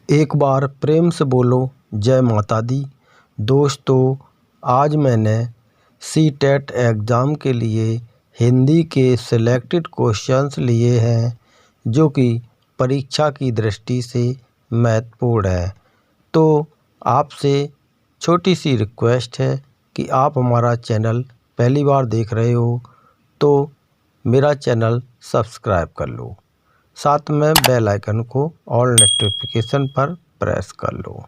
एक बार प्रेम से बोलो जय माता दी। दोस्तों, आज मैंने सीटेट एग्ज़ाम के लिए हिंदी के सिलेक्टेड क्वेश्चंस लिए हैं जो कि परीक्षा की दृष्टि से महत्वपूर्ण है। तो आपसे छोटी सी रिक्वेस्ट है कि आप हमारा चैनल पहली बार देख रहे हो तो मेरा चैनल सब्सक्राइब कर लो, साथ में बेल आइकन को ऑल नोटिफिकेशन पर प्रेस कर लो,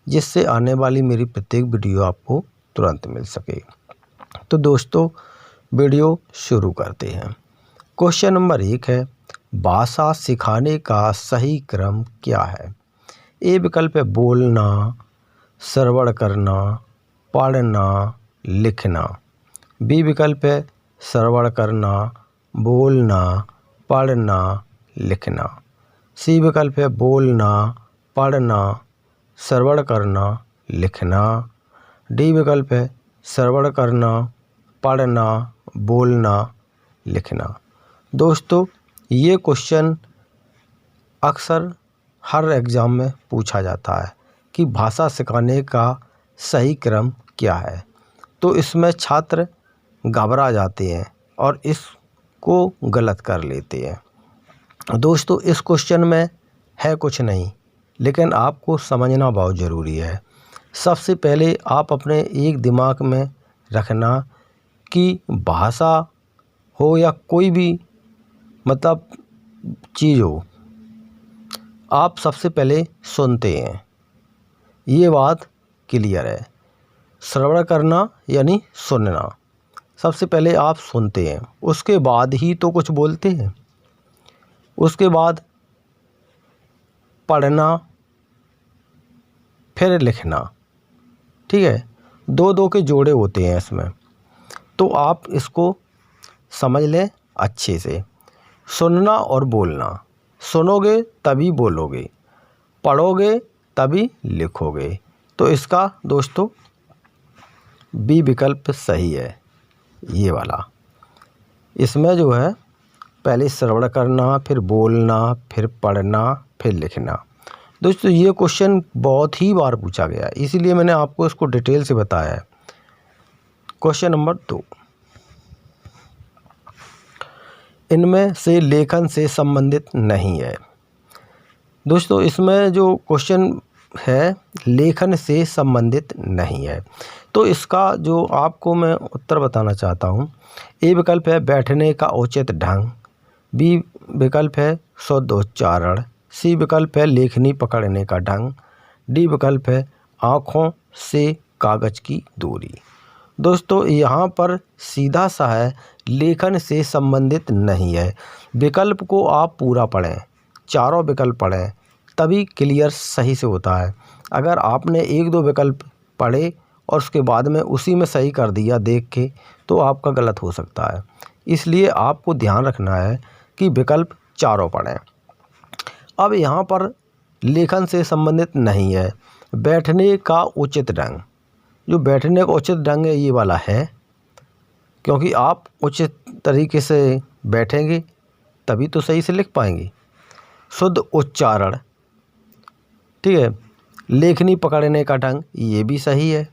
जिससे आने वाली मेरी प्रत्येक वीडियो आपको तुरंत मिल सके। तो दोस्तों, वीडियो शुरू करते हैं। क्वेश्चन नंबर 1 है, भाषा सिखाने का सही क्रम क्या है? ए विकल्प है बोलना, श्रवण करना, पढ़ना, लिखना। बी विकल्प है श्रवण करना, बोलना, पढ़ना, लिखना। सी विकल्प है बोलना, पढ़ना, श्रवण करना, लिखना। डी विकल्प है श्रवण करना, पढ़ना, बोलना, लिखना। दोस्तों, ये क्वेश्चन अक्सर हर एग्ज़ाम में पूछा जाता है कि भाषा सिखाने का सही क्रम क्या है। तो इसमें छात्र घबरा जाते हैं और इसको गलत कर लेते हैं। दोस्तों, इस क्वेश्चन में है कुछ नहीं, लेकिन आपको समझना बहुत ज़रूरी है। सबसे पहले आप अपने एक दिमाग में रखना कि भाषा हो या कोई भी मतलब चीज़ हो, आप सबसे पहले सुनते हैं, ये बात क्लियर है। श्रवण करना यानी सुनना, सबसे पहले आप सुनते हैं, उसके बाद ही तो कुछ बोलते हैं। उसके बाद पढ़ना, फिर लिखना, ठीक है। दो दो के जोड़े होते हैं इसमें, तो आप इसको समझ लें अच्छे से। सुनना और बोलना, सुनोगे तभी बोलोगे, पढ़ोगे तभी लिखोगे। तो इसका दोस्तों बी विकल्प सही है, ये वाला। इसमें जो है पहले श्रवण करना, फिर बोलना, फिर पढ़ना, फिर लिखना। दोस्तों, ये क्वेश्चन बहुत ही बार पूछा गया है, इसीलिए मैंने आपको इसको डिटेल से बताया है। क्वेश्चन नंबर 2, इनमें से लेखन से संबंधित नहीं है। दोस्तों, इसमें जो क्वेश्चन है लेखन से संबंधित नहीं है, तो इसका जो आपको मैं उत्तर बताना चाहता हूँ। ए विकल्प है बैठने का उचित ढंग, बी विकल्प है शुद्ध उच्चारण, सी विकल्प है लेखनी पकड़ने का ढंग, डी विकल्प है आँखों से कागज़ की दूरी। दोस्तों, यहाँ पर सीधा सा है लेखन से संबंधित नहीं है। विकल्प को आप पूरा पढ़ें, चारों विकल्प पढ़ें, तभी क्लियर सही से होता है। अगर आपने एक दो विकल्प पढ़े और उसके बाद में उसी में सही कर दिया देख के, तो आपका गलत हो सकता है। इसलिए आपको ध्यान रखना है कि विकल्प चारों पढ़ें। अब यहाँ पर लेखन से संबंधित नहीं है, बैठने का उचित ढंग। जो बैठने का उचित ढंग है ये वाला है, क्योंकि आप उचित तरीके से बैठेंगे तभी तो सही से लिख पाएंगे। शुद्ध उच्चारण, ठीक है। लेखनी पकड़ने का ढंग, ये भी सही है।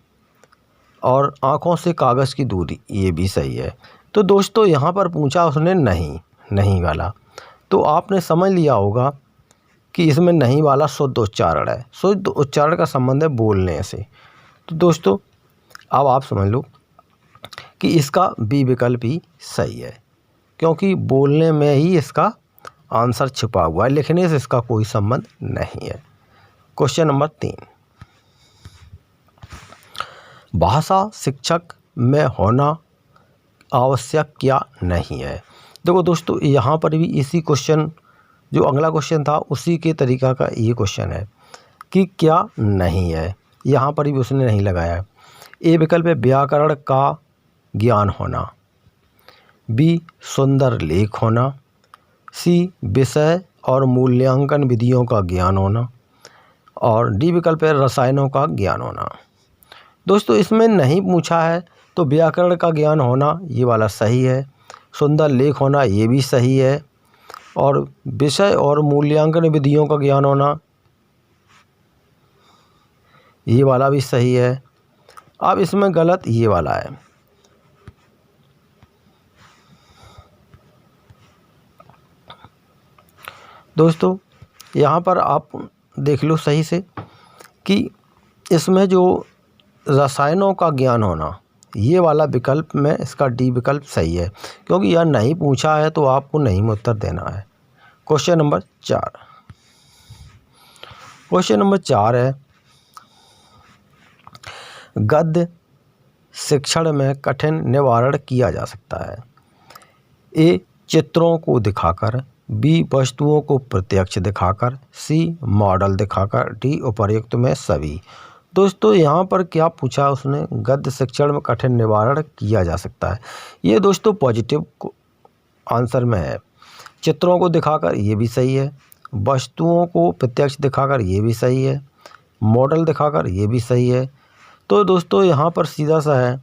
और आँखों से कागज़ की दूरी, ये भी सही है। तो दोस्तों, यहाँ पर पूछा उसने नहीं वाला, तो आपने समझ लिया होगा कि इसमें नहीं वाला शुद्ध उच्चारण है। शुद्ध उच्चारण का संबंध है बोलने से। तो दोस्तों, अब आप समझ लो कि इसका बी विकल्प ही सही है, क्योंकि बोलने में ही इसका आंसर छिपा हुआ है, लिखने से इसका कोई संबंध नहीं है। क्वेश्चन नंबर 3, भाषा शिक्षक में होना आवश्यक क्या नहीं है? देखो दोस्तों, यहाँ पर भी इसी क्वेश्चन, जो अगला क्वेश्चन था उसी के तरीका का ये क्वेश्चन है कि क्या नहीं है। यहाँ पर भी उसने नहीं लगाया है। ए विकल्प है व्याकरण का ज्ञान होना, बी सुंदर लेख होना, सी विषय और मूल्यांकन विधियों का ज्ञान होना, और डी विकल्प है रसायनों का ज्ञान होना। दोस्तों, इसमें नहीं पूछा है तो व्याकरण का ज्ञान होना ये वाला सही है, सुंदर लेख होना ये भी सही है, और विषय और मूल्यांकन विधियों का ज्ञान होना ये वाला भी सही है। अब इसमें गलत ये वाला है। दोस्तों यहाँ पर आप देख लो सही से कि इसमें जो रसायनों का ज्ञान होना, ये वाला विकल्प में इसका डी विकल्प सही है, क्योंकि यह नहीं पूछा है तो आपको नहीं में उत्तर देना है। Question number 4। क्वेश्चन नंबर 4 है, गद्य शिक्षण में कठिन निवारण किया जा सकता है। ए चित्रों को दिखाकर, बी वस्तुओं को प्रत्यक्ष दिखाकर, सी मॉडल दिखाकर, डी उपर्युक्त में सभी। दोस्तों यहाँ पर क्या पूछा उसने, गद्य शिक्षण में कठिन निवारण किया जा सकता है। ये दोस्तों पॉजिटिव आंसर में है। चित्रों को दिखाकर ये भी सही है, वस्तुओं को प्रत्यक्ष दिखाकर ये भी सही है, मॉडल दिखाकर ये भी सही है। तो दोस्तों यहाँ पर सीधा सा है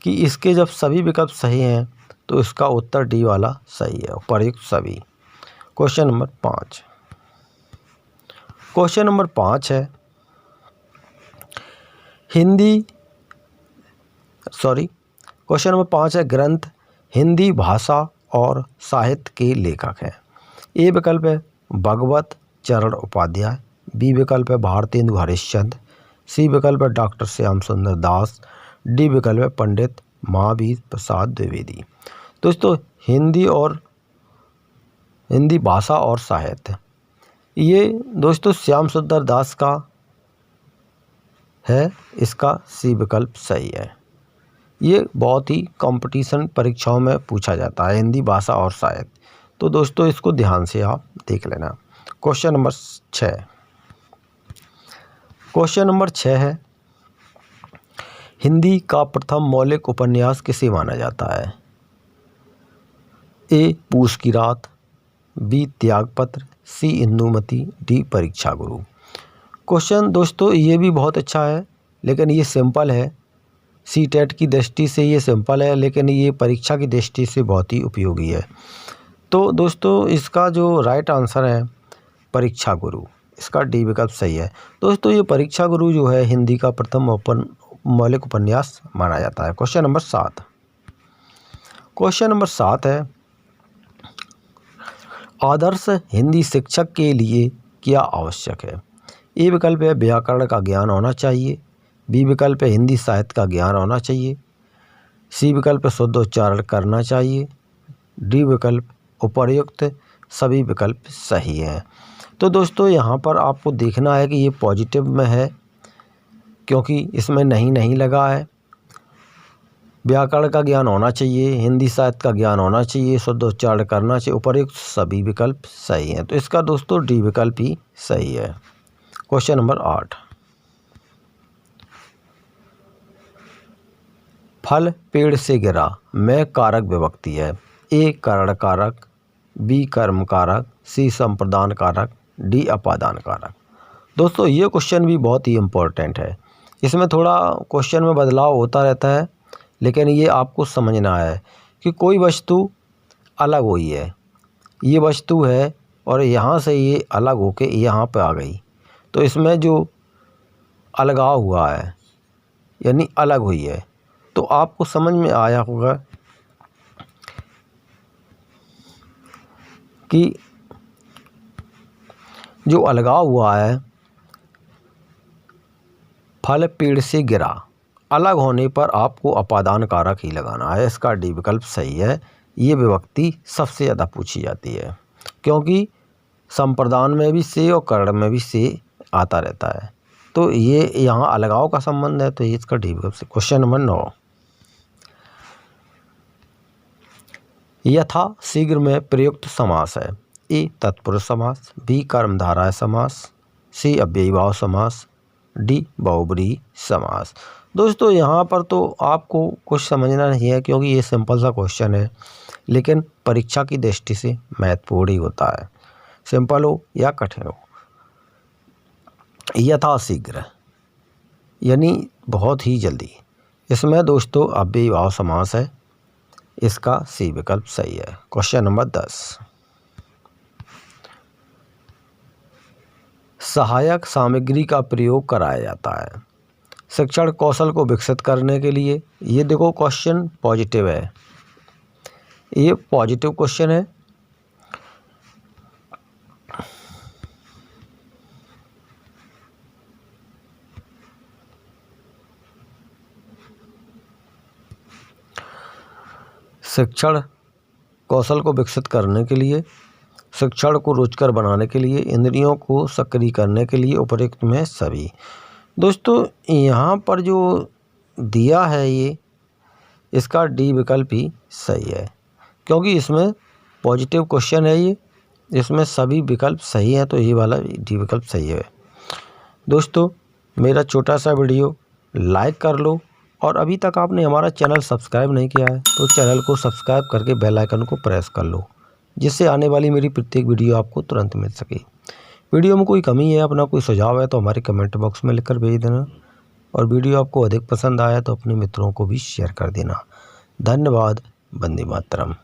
कि इसके जब सभी विकल्प सही हैं तो इसका उत्तर डी वाला सही है, उपर्युक्त सभी। Question number 5। क्वेश्चन नंबर 5 है, क्वेश्चन नंबर 5 है, ग्रंथ हिंदी भाषा और साहित्य के लेखक हैं। ए विकल्प है भगवत चरण उपाध्याय, बी विकल्प है भारतेंदु हरिश्चंद्र, सी विकल्प है डॉक्टर श्याम सुंदर दास, डी विकल्प है पंडित महावीर प्रसाद द्विवेदी। दोस्तों हिंदी भाषा और साहित्य, ये दोस्तों श्याम सुंदर दास का है, इसका सी विकल्प सही है। ये बहुत ही कंपटीशन परीक्षाओं में पूछा जाता है, हिंदी भाषा और साहित्य। तो दोस्तों इसको ध्यान से आप देख लेना। Question number 6। क्वेश्चन नंबर 6 है, हिंदी का प्रथम मौलिक उपन्यास किसे माना जाता है। ए पूस की रात, बी त्यागपत्र, सी इंदुमती, डी परीक्षा गुरु। क्वेश्चन दोस्तों ये भी बहुत अच्छा है, लेकिन ये सिंपल है। सी टेट की दृष्टि से ये सिंपल है, लेकिन ये परीक्षा की दृष्टि से बहुत ही उपयोगी है। तो दोस्तों इसका जो राइट आंसर है परीक्षा गुरु, इसका डी विकल्प सही है। दोस्तों ये परीक्षा गुरु जो है हिंदी का प्रथम मौलिक उपन्यास माना जाता है। Question number 7। क्वेश्चन नंबर 7 है, आदर्श हिंदी शिक्षक के लिए क्या आवश्यक है। ए विकल्प है व्याकरण का ज्ञान होना चाहिए, बी विकल्प है हिंदी साहित्य का ज्ञान होना चाहिए, सी विकल्प है शुद्ध उच्चारण करना चाहिए, डी विकल्प उपर्युक्त सभी विकल्प सही हैं। तो दोस्तों यहाँ पर आपको देखना है कि ये पॉजिटिव में है, क्योंकि इसमें नहीं लगा है। व्याकरण का ज्ञान होना चाहिए, हिंदी साहित्य का ज्ञान होना चाहिए, शुद्ध उच्चारण करना चाहिए, उपर्युक्त सभी विकल्प सही हैं। तो इसका दोस्तों डी विकल्प ही सही है। Question number 8। फल पेड़ से गिरा में कारक विभक्ति है। ए करण कारक, बी कर्म कारक, सी संप्रदान कारक, डी अपादान कारक। दोस्तों ये क्वेश्चन भी बहुत ही इम्पोर्टेंट है। इसमें थोड़ा क्वेश्चन में बदलाव होता रहता है, लेकिन ये आपको समझना है कि कोई वस्तु अलग हुई है, ये वस्तु है और यहाँ से ये अलग होके यहाँ पे आ गई, तो इसमें जो अलगाव हुआ है यानी अलग हुई है, तो आपको समझ में आया होगा कि जो अलगाव हुआ है, फल पेड़ से गिरा, अलग होने पर आपको अपादान कारक ही लगाना है। इसका डी विकल्प सही है। ये विभक्ति सबसे ज़्यादा पूछी जाती है, क्योंकि संप्रदान में भी से और कर्ण में भी से आता रहता है। तो ये यहाँ अलगाव का संबंध है, तो ये इसका डी विकल्प। Question number 9। यथा शीघ्र में प्रयुक्त समास है। ए तत्पुरुष समास, बी कर्मधारय समास, सी अव्ययीभाव समास, डी बहुब्रीहि समास। दोस्तों यहाँ पर तो आपको कुछ समझना नहीं है, क्योंकि ये सिंपल सा क्वेश्चन है, लेकिन परीक्षा की दृष्टि से महत्वपूर्ण ही होता है, सिंपल हो या कठिन हो। यथाशीघ्र यानी बहुत ही जल्दी, इसमें दोस्तों अव्ययीभाव समास है, इसका सी विकल्प सही है। Question number 10। सहायक सामग्री का प्रयोग कराया जाता है शिक्षण कौशल को विकसित करने के लिए। ये देखो क्वेश्चन पॉजिटिव है, ये पॉजिटिव क्वेश्चन है। शिक्षण कौशल को विकसित करने के लिए, शिक्षण को रुचिकर बनाने के लिए, इंद्रियों को सक्रिय करने के लिए, उपयुक्त में सभी। दोस्तों यहाँ पर जो दिया है ये, इसका डी विकल्प ही सही है, क्योंकि इसमें पॉजिटिव क्वेश्चन है ये, इसमें सभी विकल्प सही हैं, तो ये वाला डी विकल्प सही है। दोस्तों मेरा छोटा सा वीडियो लाइक कर लो, और अभी तक आपने हमारा चैनल सब्सक्राइब नहीं किया है तो चैनल को सब्सक्राइब करके बेल आइकन को प्रेस कर लो, जिससे आने वाली मेरी प्रत्येक वीडियो आपको तुरंत मिल सके। वीडियो में कोई कमी है, अपना कोई सुझाव है तो हमारे कमेंट बॉक्स में लिखकर भेज देना, और वीडियो आपको अधिक पसंद आया तो अपने मित्रों को भी शेयर कर देना। धन्यवाद। वंदे मातरम।